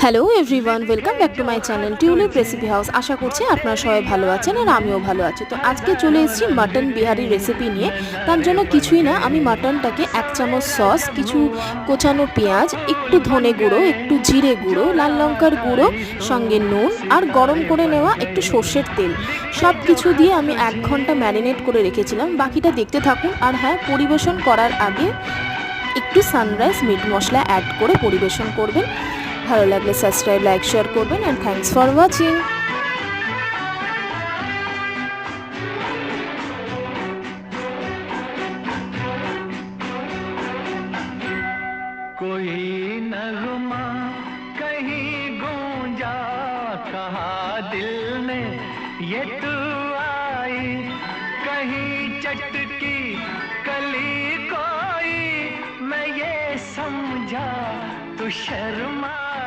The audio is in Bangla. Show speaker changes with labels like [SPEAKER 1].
[SPEAKER 1] Hello everyone, welcome back to my channel tulip recipe house. আশা করছি আপনারা সবাই ভালো আছেন আর আমিও ভালো আছি। তো আজকে চলে এসেছি মাটন বিহারি রেসিপি নিয়ে। তার জন্য কিছুই না, আমি মাটনটাকে 1 চামচ সস, কিছু কোচানো পেঁয়াজ, একটু ধনে গুঁড়ো, একটু জিরে গুঁড়ো, লাল লঙ্কার গুঁড়ো, সঙ্গে নুন আর গরম করে নেওয়া একটু সর্ষের তেল, সব কিছু দিয়ে আমি 1 ঘন্টা ম্যারিনেট করে রেখেছিলাম। বাকিটা দেখতে থাকুন। আর হ্যাঁ, পরিবেশন করার আগে একটু সানরাইজ মিট মশলা অ্যাড করে পরিবেশন করবেন। ভালো লাগলে সাবস্ক্রাইব, লাইক, শেয়ার করবেন। And thanks for watching.
[SPEAKER 2] कोई नगमा कहीं गूंजा, कहा दिल ने ये तू आई, कहीं चटकी कली कोई, मैं ये समझा तू शर्मा।